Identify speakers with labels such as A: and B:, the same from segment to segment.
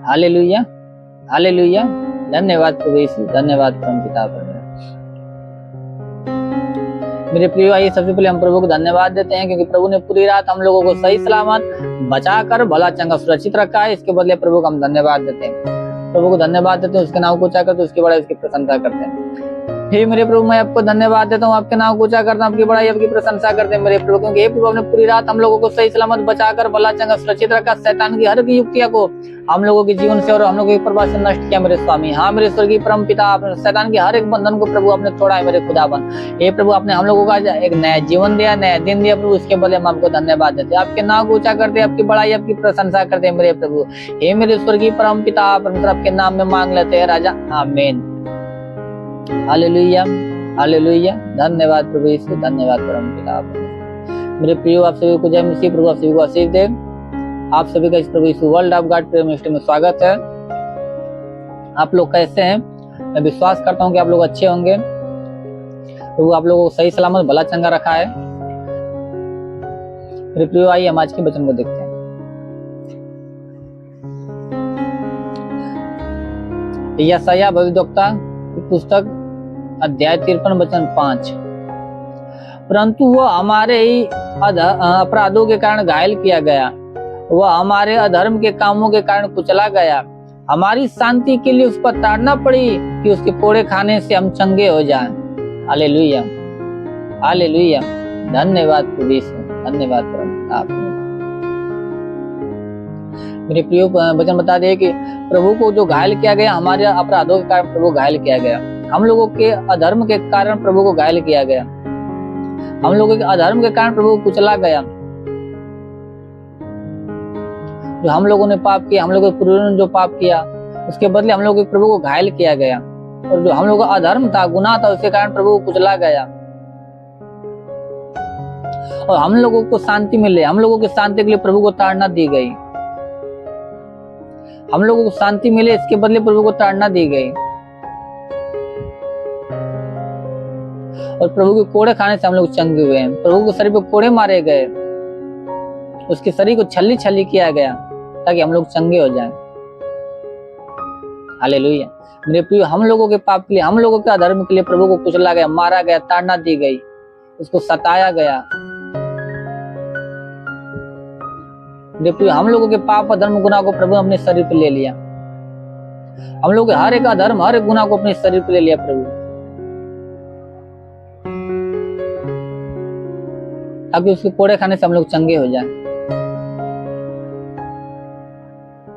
A: Hallelujah, hallelujah. धन्यवाद प्रभु यीशु, धन्यवाद परमपिता परमेश्वर। मेरे प्रियो, आइए सबसे पहले हम प्रभु को धन्यवाद देते हैं क्योंकि प्रभु ने पूरी रात हम लोगों को सही सलामत बचाकर भला चंगा सुरक्षित रखा है। इसके बदले प्रभु को हम धन्यवाद देते हैं, प्रभु को धन्यवाद देते हैं, उसके नाम को ऊंचा करते हैं, उसकी बड़ाई उसकी प्रशंसा करते हैं। हे मेरे प्रभु, मैं आपको धन्यवाद देता हूँ, आपके नाम को ऊंचा करता हूँ, आपकी बड़ाई आपकी प्रशंसा करते हैं मेरे प्रभु, क्योंकि हे प्रभु आपने पूरी रात हम लोगों को सही सलामत बचाकर भला चंगा सुरक्षित रखा। शैतान की हर एक युक्तियां को हम लोगों के जीवन से और हम लोगों के प्रभाव से नष्ट किया मेरे स्वामी। हाँ मेरे स्वर्गीय परम पिता, आपने शैतान के हर एक बंधन को प्रभु आपने तोड़ा है मेरे खुदाबंद। हे प्रभु, आपने हम लोगों को आज एक नया जीवन दिया, नया दिन दिया प्रभु, इसके बदले हम आपको धन्यवाद देते हैं, आपके नाम को ऊंचा करते हैं, आपकी बड़ाई आपकी प्रशंसा करते हैं मेरे प्रभु। हे मेरे स्वर्गीय परम पिता, परमेश्वर आपके नाम में मांग लेते हैं राजा, आमीन। Hallelujah, hallelujah. धन्यवाद प्रभु यीशु, धन्यवाद परमपिता। मेरे प्रियो, आप सभी को जय मसीह, प्रभु आप सभी को आशीष दे। आप सभी का इस प्रभु Yeshu world of God prayer ministry में स्वागत है। आप लोग कैसे हैं? मैं विश्वास करता हूं कि आप लोग अच्छे होंगे। प्रभु आप लोगों को सही सलामत भला चंगा रखा है। मेरे प्रियो, आइए हम आज के वचन को देखते हैं। यशायाह भविष्यद्वक्ता की पुस्तक अध्याय 53 वचन 5। परंतु वह हमारे ही अपराधों के कारण घायल किया गया, वह हमारे अधर्म के कामों के कारण कुचला गया, हमारी शांति के लिए उस पर ताड़ना पड़ी कि उसके कोड़े खाने से हम चंगे हो जाएं। Hallelujah, hallelujah. धन्यवाद प्रभु यीशु, धन्यवाद प्रभु। मेरे प्रियो, वचन बता दे कि प्रभु को जो घायल किया गया, हमारे अपराधों के कारण प्रभु घायल किया गया, हम लोगों के अधर्म के कारण प्रभु को घायल किया गया, हम लोगों के अधर्म के कारण प्रभु को कुचला गया। जो हम लोगों ने पाप किया, हम लोगों के पूर्वजों ने जो पाप किया, उसके बदले हम लोगों के प्रभु को घायल किया गया, और जो हम लोगों का अधर्म था, गुनाह था, उसके कारण प्रभु को कुचला गया, और हम लोगों को शांति मिले, हम लोगों की शांति के लिए प्रभु को ताड़ना दी गई, हम लोगों को शांति मिले, इसके बदले प्रभु को ताड़ना दी गई, और प्रभु के कोड़े खाने से हम लोग चंगे हुए हैं। प्रभु के शरीर पे कोड़े मारे गए, उसके शरीर को छल्ली छल्ली किया गया ताकि हम लोग चंगे हो जाएं। हालेलुया। मेरे प्रिय, हम लोगों के पाप के लिए, हम लोगों के अधर्म के लिए प्रभु को कुचला गया, मारा गया, ताड़ना दी गई, उसको सताया गया। मेरे प्रिय, हम लोगों के पाप अधर्म गुनाह को प्रभु अपने शरीर पे ले लिया, हम लोग हर एक अधर्म हर एक गुनाह को अपने शरीर पे ले लिया प्रभु, ताकि उसके कोड़े खाने से हम लोग चंगे हो जाएं।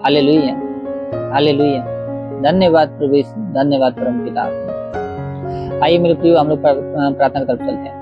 A: Hallelujah, hallelujah. धन्यवाद प्रभु यीशु, धन्यवाद परमपिता। आइए मेरे प्रियो, हम लोग प्रार्थना की तरफ चलते हैं।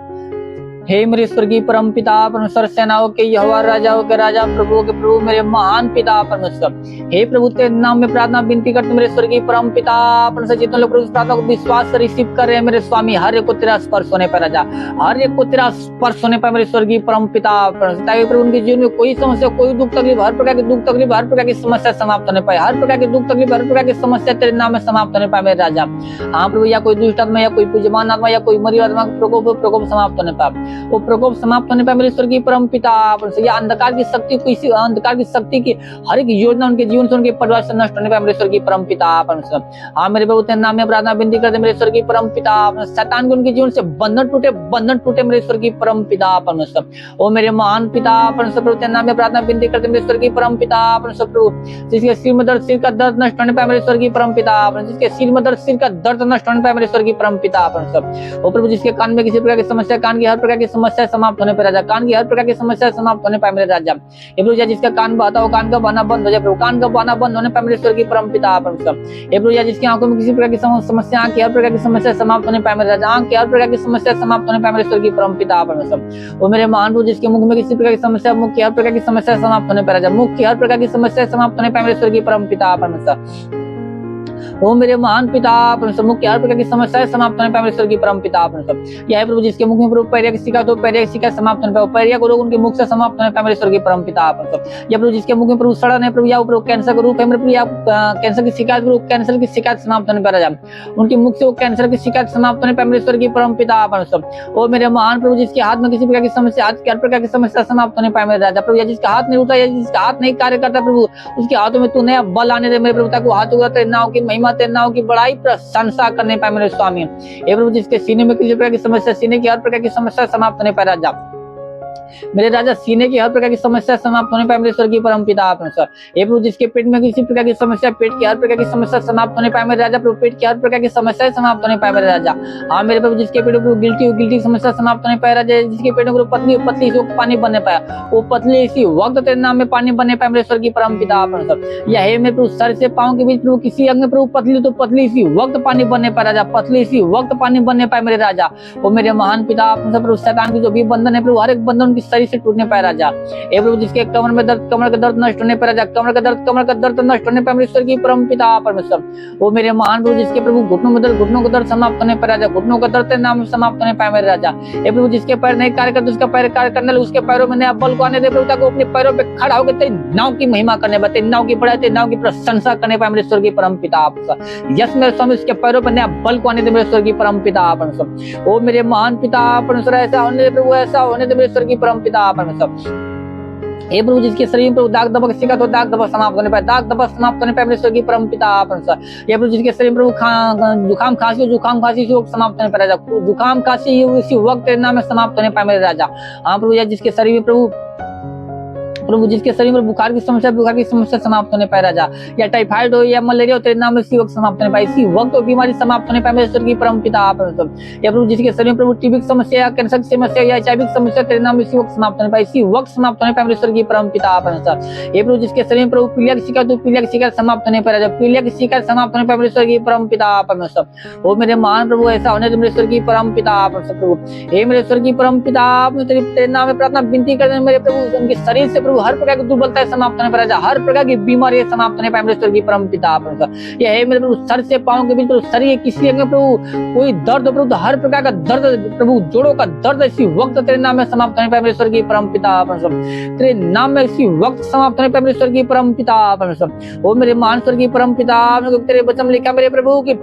A: हे मेरे स्वर्गीय परम पिता परमेश्वर, सेनाओं के यहोवा, राजाओं के राजा, प्रभुओं के प्रभु, मेरे महान पिता परमेश्वर, हे प्रभु तेरे नाम में प्रार्थना विनती करते मेरे स्वर्गीय परम पिता परमेश्वर। जितने लोग प्रभु इस प्रार्थना को विश्वास से रिसीव कर रहे हैं मेरे स्वामी, हर एक को तेरा स्पर्श होने पर राजा, हर एक को तेरा स्पर्श होने पर मेरे स्वर्गीय परम पिता परमेश्वर, ताकि प्रभु उनके जीवन में कोई समस्या, कोई दुख तकलीफ, हर प्रकार की दुख तकलीफ, हर प्रकार की समस्या समाप्त होने पाए, हर प्रकार की दुख तकलीफ, हर प्रकार की समस्या तेरे नाम में समाप्त होने पाए मेरे राजा। हाँ प्रभु, या कोई दुष्ट आत्मा, या कोई पूज्यमान आत्मा, या कोई मरी आत्मा प्रकोप समाप्त होने पाए, वो प्रकोप समाप्त होने पर मेरे स्वर्गीय परम पिता परमेश्वर, अंधकार की शक्ति, कोई अंधकार की शक्ति की हर एक योजना उनके जीवन से, उनके परिवार से नष्ट होने पर मेरे स्वर्गीय परम पिता परमेश्वर। हाँ मेरे प्रभु तेरे नाम में प्रार्थना विनती करते मेरे स्वर्गीय परम पिता, शैतान के उनके जीवन से बंधन टूटे मेरे स्वर्गीय परम पिता परमेश्वर। ओ मेरे महान पिता परमेश्वर, प्रभु तेरे नाम में प्रार्थना विनती करते मेरे स्वर्गीय परम पिता परमेश्वर, प्रभु जिसके सिर में दर्द, सिर का दर्द नष्ट होने पर मेरे स्वर्गीय परम पिता, जिसके सिर में दर्द, सिर का दर्द नष्ट होने पर मेरे स्वर्गीय परम पिता परमेश्वर। ओ प्रभु जिसके कान में किसी प्रकार की समस्या, कान की हर प्रकार की समस्या समाप्त होने पर राजा, कान की हर प्रकार की समस्या समाप्त होने पाए मेरे राजा। हे प्रभु जिसका कान बहता हो, कान का बहना बंद हो जाए प्रभु, कान का बहना बंद होने पाए मेरे स्वर्गीय परम पिता परमेश्वर। हे प्रभु जिसकी आंखों में किसी प्रकार की समस्या, आंख की हर प्रकार की समस्या समाप्त होने पाए मेरे राजा, आंख की हर प्रकार की समस्या समाप्त होने पाए मेरे स्वर्गीय परम पिता परमेश्वर। वो मेरे महान प्रभु जिसके मुख में किसी प्रकार की समस्या, मुख की हर प्रकार की समस्या समाप्त होने पाए राजा, मुख की हर प्रकार की समस्या समाप्त होने पाए मेरे स्वर्गीय परम पिता परमेश्वर। ओ मेरे महान पिता परमेश्वर, मुख की हर प्रकार की समस्याएं समाप्त होने पाए मेरे स्वर्गीय परम पिता परमेश्वर। यह प्रभु जिसके मुख में प्रभु पैरिया की शिकायत हो, पैरिया की शिकायत समाप्त होने पाए, पैरिया को रोग उनके मुख से समाप्त होने पाए मेरे स्वर्गीय परम पिता परमेश्वर। यह प्रभु जिसके मुख में प्रभु सड़न है प्रभु, या प्रभु कैंसर का रूप है मेरे प्रभु, या कैंसर की शिकायत प्रभु, कैंसर की शिकायत समाप्त होने पर उनके मुख से वो कैंसर की शिकायत समाप्त होने पर मेरे स्वर्गीय परम पिता परमेश्वर। ओ मेरे महान प्रभु, जिसके हाथ में किसी प्रकार की समस्या, हाथ की हर प्रकार की समस्या समाप्त होने पाए मेरे राजा प्रभु, या जिसका हाथ नहीं उठा, या जिसका हाथ नहीं कार्य करता प्रभु, उसके हाथों में तू नया बल आने दे मेरे प्रभु, ताकि हाथ उठा तेरे नाम की महिमा, तेरे नाम की बड़ाई प्रशंसा करने पाए मेरे स्वामी। हे प्रभु, जिसके सीने में किसी प्रकार की समस्या, सीने की हर प्रकार की समस्या समाप्त होने पाए राजा मेरे राजा, सीने की हर प्रकार की समस्या समाप्त होने पाए मेरे स्वर्गीय परम पिता परमेश्वर। हे प्रभु, जिसके पेट में किसी प्रकार की समस्या, पेट की हर प्रकार की समस्या समाप्त होने पाए मेरे राजा प्रभु, पेट की हर प्रकार की समस्याएं समाप्त होने पाए मेरे राजा। हाँ मेरे प्रभु, जिसके पेट में गिल्टी समस्या समाप्त होने पाए राजा, जिसके पेट में पतली सी पानी बनने पाया, वो पतली इसी वक्त तेरे नाम में पानी बनने पाए मेरे स्वर्गीय परम पिता परमेश्वर। या हे मेरे प्रभु, सर से पांव के बीच प्रभु किसी अंग में प्रभु पतली, तो पतली इसी वक्त पानी बनने पाए राजा, पतली इसी वक्त पानी बनने पाए मेरे राजा। वो मेरे महान पिता प्रभु, शैतान की जो भी बंधन है प्रभु, हर एक बंधन उनकी शरीर से टूटने पाए राजा। हे प्रभु, जिसके कमर में दर्द, कमर का दर्द नष्ट होने पर राजा, कमर का दर्द नष्ट होने पर मेरे स्वर्गीय परम पिता परमेश्वर। वो मेरे महान प्रभु, जिसके प्रभु घुटनों में दर्द, घुटनों का दर्द समाप्त होने पर राजा, घुटनों का दर्द नाम समाप्त होने पाए मेरे राजा। हे प्रभु, जिसके पैर नहीं कार्य करते, उसका पैर कार्य करने लगे, उसके पैरों में नया बल को आने दे प्रभु, ताकि अपने पैरों पे खड़ा होकर तेरी नाम की महिमा करने पाए, तेरी नाम की बड़ाई, तेरी नाम की प्रशंसा करने पाए मेरे स्वर्गीय परम पिता परमेश्वर। यस मेरे स्वामी, उसके पैरों पर नया बल को आने दे मेरे स्वर्गीय परम पिता परमेश्वर। ओ मेरे महान पिता परमेश्वर, ऐसा होने दे प्रभु, ऐसा होने दे मेरे स्वर्गीय परम पिता परमेश्वर। हे प्रभु, जिसके शरीर में प्रभु दाग दबा की शिकायत हो, दाग दबा समाप्त होने पाए, दाग दबा समाप्त होने पाए मेरे स्वर्गीय परम पिता परमेश्वर। हे प्रभु, जिसके शरीर में प्रभु जुकाम खांसी समाप्त होने पाए राजा, जुकाम खांसी इसी वक्त तेरे नाम में समाप्त होने पाए मेरे राजा। हाँ प्रभु, या जिसके शरीर में प्रभु जिसके शरीर में बुखार की समस्या समाप्त होने पाए राजा, या टाइफाइड हो या मलेरिया हो, तेरे नाम में इसी वक्त समाप्त होने पाए, इसी वक्त वो बीमारी समाप्त होने पाए मेरे स्वर्गीय परम पिता परमेश्वर। या प्रभु, जिसके शरीर में प्रभु टीबी की समस्या, कैंसर की समस्या या एचआईवी की समस्या, तेरे नाम में इसी वक्त समाप्त होने पाए, इसी वक्त समाप्त होने पाए मेरे स्वर्गीय परम पिता परमेश्वर। हे प्रभु, जिसके शरीर में प्रभु पीलिया की शिकायत हो, पीलिया की शिकायत समाप्त होने पाए राजा, पीलिया की शिकायत समाप्त होने पाए मेरे स्वर्गीय परम पिता परमेश्वर। वो मेरे महान प्रभु, ऐसा होने दे मेरे स्वर्गीय परम पिता परमेश्वर प्रभु। हे मेरे स्वर्गीय परम पिता, तेरे नाम में प्रार्थना विनती करते हैं मेरे प्रभु, उनके शरीर से प्रभु हर प्रकार की दुर्बलता समाप्त होने पर राजा, हर प्रकार की बीमारी समाप्त होने पाए मेरे स्वर्गीय परम पिता परमेश्वर। ये है मेरे प्रभु, सर से पांव के बीच प्रभु, शरीर किसी अंग में प्रभु कोई दर्द प्रभु, हर प्रकार का दर्द प्रभु, जोड़ों का दर्द इसी वक्त तेरे नाम में समाप्त होने पाए मेरे स्वर्गीय परम पिता परमेश्वर। तेरे नाम में इसी वक्त समाप्त होने पाए मेरे स्वर्गीय परम पिता परमेश्वर। वो मेरे महान स्वर्गीय परम पिता, तेरे वचन लिखा मेरे प्रभु की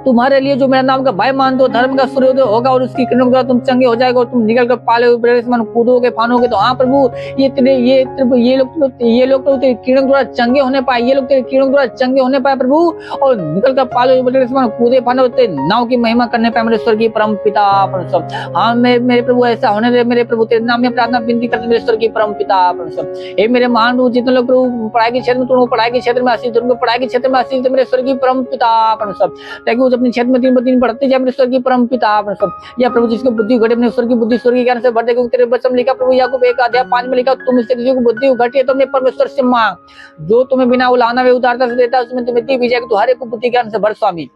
A: तुम्हारे लिए जो मेरा नाम का भय मानते हो, धर्म का सूर्योदय होगा और उसकी किरणों के द्वारा तुम चंगे हो जाएगा और तुम निकल कर पाले हुए कूदोगे फानोगे। तो हाँ प्रभु, ये लोग तो तेरी किरणों द्वारा चंगे होने पाए, ये लोग तेरी किरणों द्वारा चंगे होने पाए प्रभु, और निकल कर पाले हुए कूदे फानो, तेरे नाम की महिमा करने पाए मेरे स्वर्गीय परम पिता परमेश्वर। हाँ मेरे प्रभु, ऐसा होने दे मेरे प्रभु, तेरे नाम में प्रार्थना विनती करते मेरे स्वर्गीय परम पिता परमेश्वर। हे मेरे महान प्रभु, जितने लोग प्रभु पढ़ाई के क्षेत्र में, तुम पढ़ाई के क्षेत्र में आशीष, तुमको पढ़ाई के क्षेत्र में आशीष मेरे स्वर्गीय परम पिता परमेश्वर, ताकि अपने क्षेत्र में दिन ब दिन बढ़ते जाए मेरे स्वर्गीय परम पिता परमेश्वर। या प्रभु, जिसको बुद्धि घटे अपने स्वर्गीय बुद्धि स्वर्गीय ज्ञान से भर दे, क्योंकि तेरे वचन लिखा प्रभु याकूब 1:5 में लिखा, तुम इससे किसी को बुद्धि घटी है तो अपने परमेश्वर से मांग, जो तुम्हें बिना उलाहना व उदारता से देता है उसमें तुम्हें दी भी जाएगी। तो हर एक को बुद्धि ज्ञान से भर स्वामी,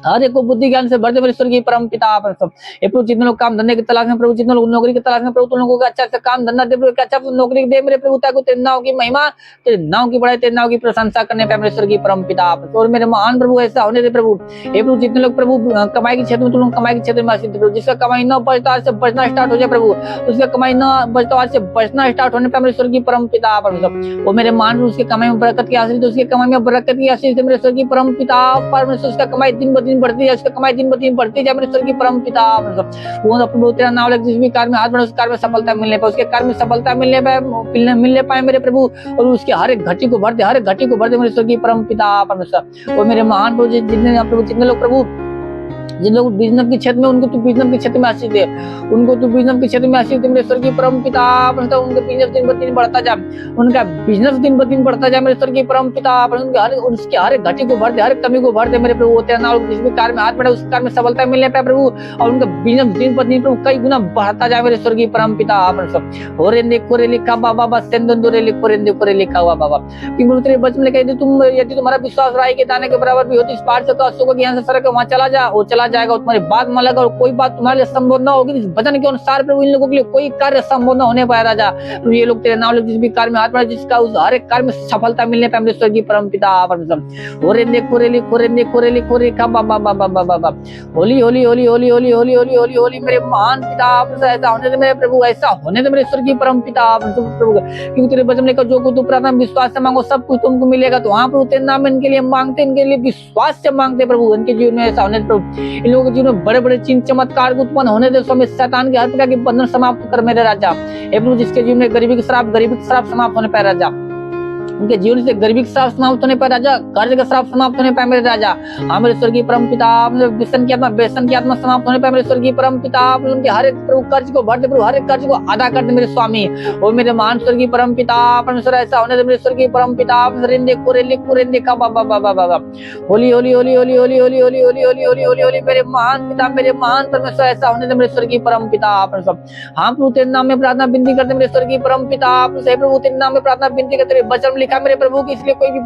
A: हर एक को बुद्धि ज्ञान से भर दे मेरे स्वर्गीय परम पिता परमेश्वर। ये प्रभु, जितने लोग काम धंधे की तलाश में प्रभु, जितने लोग नौकरी की तलाश में प्रभु, तुम लोगों को अच्छा से काम धंधा दे प्रभु, अच्छा नौकरी दे मेरे प्रभु, ताकि तेरे नाम की महिमा, तेरे नाम की बड़ाई, तेरे नाम की प्रशंसा करने पाए मेरे स्वर्गीय परम पिता परमेश्वर। और मेरे महान प्रभु, ऐसा होने दे प्रभु। ये प्रभु, जितने लोग प्रभु कमाई के क्षेत्र में, तुम लोग कमाई के क्षेत्र में आशीष प्रभु, जिसका कमाई न बचता आज से बचना स्टार्ट हो जाए प्रभु, उसका कमाई न बचता आज से बचना स्टार्ट होने पाए मेरे स्वर्गीय परम पिता परमेश्वर। वो मेरे महान प्रभु, उसके कमाई में बरकत की आशीष, उसके कमाई में बरकत की आशीष मेरे स्वर्गीय परम पिता परमेश्वर। उसका कमाई दिन ब दिन बढ़ती है, उसका कमाई दिन ब दिन बढ़ती जाए मेरे स्वर्गीय परम पिता परमेश्वर। वो अपने तेरा नाम लेकर जिस भी कार्य में हाथ बढ़े, उस कार्य में सफलता मिलने पाए, उसके कार्य में सफलता मिलने पाए मेरे प्रभु, और उसके हर एक घटी को भर दे, हर एक घटी को भर दे मेरे स्वर्गीय परम पिता परमेश्वर। वो मेरे महान प्रभु, जितने लोग प्रभु, जिन लोग बिजनेस के क्षेत्र में, उनको तू बिजनेस के क्षेत्र में आशीष दे, उनको तू बिजनेस के क्षेत्र में आशीष दे मेरे स्वर्गीय परम पिता परमेश्वर। उनका बिजनेस दिन ब दिन बढ़ता जाए, उनका बिजनेस दिन ब दिन बढ़ता जाए मेरे स्वर्गीय परम पिता परमेश्वर। उसके हर एक घटी को भर दे, हर एक कमी को भर दे मेरे प्रभु, तेरा नाम जिस भी कार्य में हाथ बढ़े, उस कार्य में सफलता मिलने पाए प्रभु, और उनका बिजनेस दिन ब दिन प्रभु कई गुना बढ़ता जाए मेरे स्वर्गीय परम पिता परमेश्वर। होरेंदे कोरे लिखा बाबा, सेंदोरे लिखोरेंदे कोरे लिखा हुआ बाबा, क्योंकि तेरे वचन में लिखा है, यदि तुम्हारा विश्वास राई के दाने के बराबर भी होती, इस पार से तो अशोक के यहाँ से सड़क वहां चला जा, वो चला जाएगा, तुम्हारी बात मान लगा, और कोई बात तुम्हारे लिए संभव ना होगी। इस वचन के अनुसार प्रभु इन लोगों के लिए कोई कार्य संभव ना होने पाया राजा। प्रभु ये लोग तेरे नाम ले जिस भी कार्य में हाथ बढ़ाए, जिसका उस हर एक कार्य में सफलता मिलने पाए मेरे स्वर्गीय परम पिता परमेश्वर। ओरेंदे कोरेली कोरेंदे कोरेली कोरे का बा बा बा बा बा बा। होली होली होली होली होली होली होली होली होली मेरे महान पिता, ऐसा होने दे मेरे प्रभु, ऐसा होने दे मेरे स्वर्गीय परम पिता प्रभु। क्योंकि तेरे वचन लेकर जो कुछ तू प्रार्थना विश्वास से मांगो सब कुछ तुमको मिलेगा। तो हाँ प्रभु तेरे नाम में इनके लिए मांगते, इनके लिए विश्वास से मांगते प्रभु। इनके जीवन में ऐसा होने दे प्रभु, इन लोगों के जीवन में बड़े बड़े चिन्ह चमत्कार उत्पन्न होने दे स्वामी। शैतान के हर प्रकार के बंधन समाप्त कर मेरे राजा। हे प्रभु जिसके जीवन में गरीबी का श्राप समाप्त होने पाए राजा, उनके जीवन से गरीबी का श्राप समाप्त होने पाए राजा, कर्ज का श्राप समाप्त होने पाए मेरे राजा। हाँ मेरे स्वर्गीय परम पिता, व्यसन की आत्मा समाप्त होने पाए मेरे स्वर्गीय परम पिता। उनके हर एक प्रभु कर्ज को भर दे प्रभु, हर एक कर्ज को अदा कर दे मेरे स्वामी। और मेरे महान स्वर्गीय परम पिता परमेश्वर, ऐसा होने दे मेरे स्वर्गीय परम पिता। रिंदे कोरेंदे कोरेंदे का बाबा बाबा बाबा। होली होली होली होली होली होली होली होली होली होली होली होली मेरे महान पिता, मेरे महान परमेश्वर, ऐसा होने दे मेरे स्वर्गीय परम पिता परमेश्वर। हाँ प्रभु तेरे नाम में प्रार्थना विनती करते मेरे स्वर्गीय परम पिता प्रभु, तेरे नाम में प्रार्थना विनती करते मेरे वचन लिखा मेरे प्रभु की, इसलिए कोई भी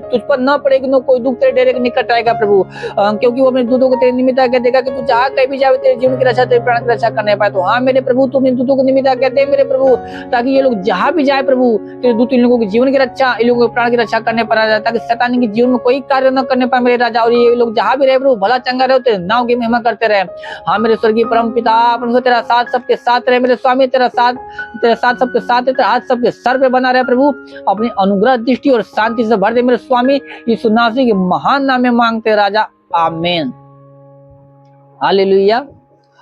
A: तुझ पर न पड़ेगी, न कोई दुख तेरे डेरे के निकट आएगा प्रभु। क्योंकि वो अपने दूतों को तेरे निमित्त कह देगा कि तू जहाँ कहीं भी जाए तेरे जीवन की रक्षा, तेरे प्राण की रक्षा करने पाए। तो हाँ मेरे प्रभु तुम इन दूतों को निमित्त कहते हैं मेरे प्रभु, ताकि ये लोग जहाँ भी जाए प्रभु तेरे दूत इन लोगों के जीवन की रक्षा, इन लोगों के प्राण की रक्षा करने पर जाए, ताकि शैतान के जीवन में कोई कार्य न करने पाए मेरे राजा। और ये लोग जहाँ भी रहे प्रभु भला चंगा रहे, तेरे नाम की महिमा करते रहे। हाँ मेरे स्वर्गीय परम पिता परमेश्वर, तेरा साथ सबके साथ रहे मेरे स्वामी, तेरा साथ सबके साथ है, तेरा हाथ सबके सर पे बना रहे प्रभु। अपनी अनुग्रह दृष्टि और शांति से भर दे मेरे स्वामी, यीशु नासरी के महान नाम में मांगते राजा, आमीन। Hallelujah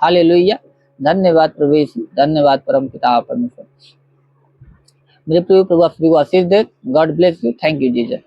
A: hallelujah. धन्यवाद प्रभु यीशु, धन्यवाद परम पिता परमेश्वर। मेरे प्रभु आप सभी को आशीष दे। God bless you. Thank you Jesus.